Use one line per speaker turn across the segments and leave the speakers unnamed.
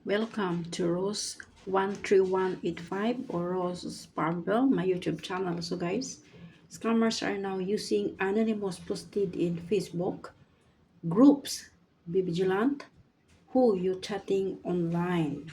Welcome to Rose 13185 or Rose Barbell, my YouTube channel. So guys, scammers are now using anonymous posted in Facebook groups. Be vigilant who you chatting online.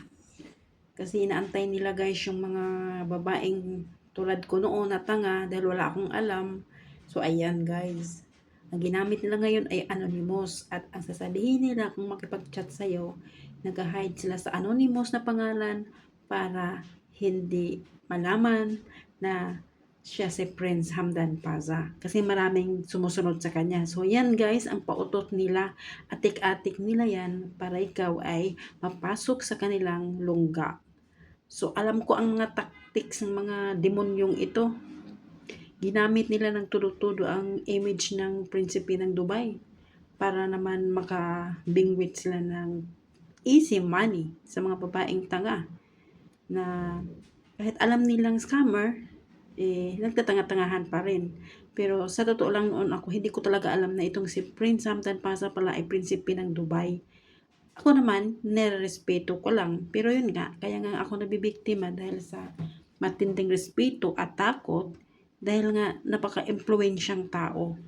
Kasi inaantay nila guys yung mga babaeng tulad ko noon na tanga dahil wala akong alam. So ayan guys, ang ginamit nila ngayon ay anonymous at ang sasabihin nila kung makipag-chat sa'yo, nag-hide sila sa anonymous na pangalan para hindi malaman na siya si Prince Hamdan Paza. Kasi maraming sumusunod sa kanya. So yan guys, ang pautot nila, atik-atik nila yan para ikaw ay mapasok sa kanilang lungga. So, alam ko ang mga tactics ng mga demonyong ito. Ginamit nila ng tudo-tudo ang image ng prinsipe ng Dubai para naman makabingwit sila ng easy money sa mga babaeng tanga na kahit alam nilang scammer, nagtatanga-tangahan pa rin. Pero sa totoo lang noon ako, hindi ko talaga alam na itong si Prince Hamdan Paza pala ay prinsipe ng Dubai. Ako naman, nirerespeto ko lang. Pero yun nga, kaya nga ako nabibiktima dahil sa matinding respeto at takot dahil nga napaka-impluensyang tao.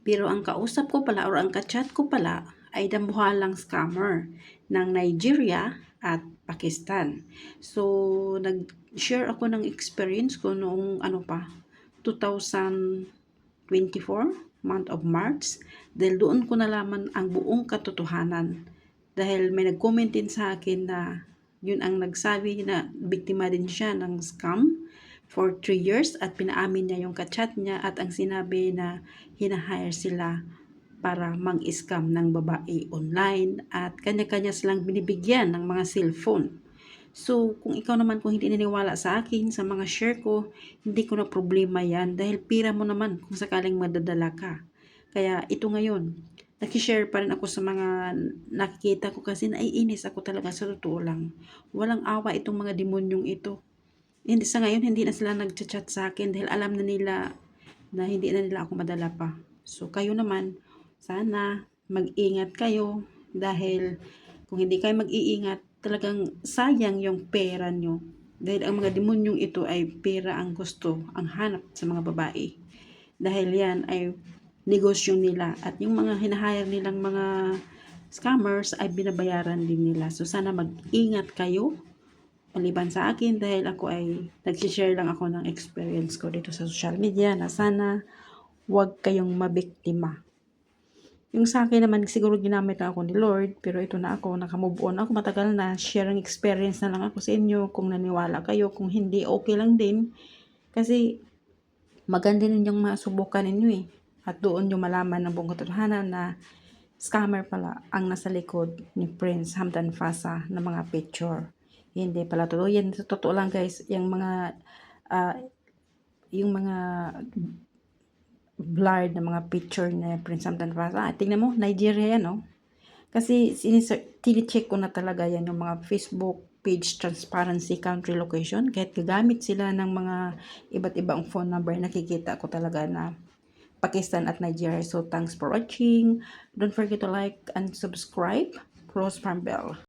Pero ang kausap ko pala or ang kachat ko pala ay dambuhalang scammer ng Nigeria at Pakistan. So, nag-share ako ng experience ko noong 2024, month of March, dahil doon ko nalaman ang buong katotohanan. Dahil may nag-comment din sa akin na yun ang nagsabi na biktima din siya ng scam for 3 years at pinaamin niya yung kachat niya at ang sinabi na hinahire sila para mang-scam ng babae online at kanya-kanya silang binibigyan ng mga cellphone. So, kung ikaw naman kung hindi naniwala sa akin, sa mga share ko, hindi ko na problema yan dahil pira mo naman kung sakaling madadala ka. Kaya ito ngayon, nakishare pa rin ako sa mga nakikita ko kasi naiinis ako talaga sa totoo lang. Walang awa itong mga demonyong ito. Hindi sa ngayon, hindi na sila nagchat-chat sa akin dahil alam na nila na hindi na nila ako madala pa. So, kayo naman, sana mag-ingat kayo dahil kung hindi kayo mag-iingat, talagang sayang yung pera nyo. Dahil ang mga demonyong ito ay pera ang gusto, ang hanap sa mga babae. Dahil yan ay negosyo nila at yung mga hinahire nilang mga scammers ay binabayaran din nila. So sana mag-ingat kayo maliban sa akin dahil ako ay nag-share lang ako ng experience ko dito sa social media na sana huwag kayong mabiktima. Yung sa akin naman, siguro ginamit na ako ni Lord, pero ito na ako, nakamove on ako, matagal na, sharing experience na lang ako sa inyo, kung naniwala kayo, kung hindi, okay lang din, kasi maganda din yung masubukan ninyo eh, at doon yung malaman ng buong katotohanan na scammer pala ang nasa likod ni Prince Hamdan Paza na mga picture. Hindi pala totoo yan, sa totoo lang guys, uh, yung mga blurred na mga picture na Prince Hamdan Paza. Tingnan mo, Nigeria yan, no? Kasi tinicheck ko na talaga yan yung mga Facebook page transparency country location. Kahit gagamit sila ng mga iba't ibang phone number, nakikita ko talaga na Pakistan at Nigeria. So, thanks for watching. Don't forget to like and subscribe. Rose Barbell.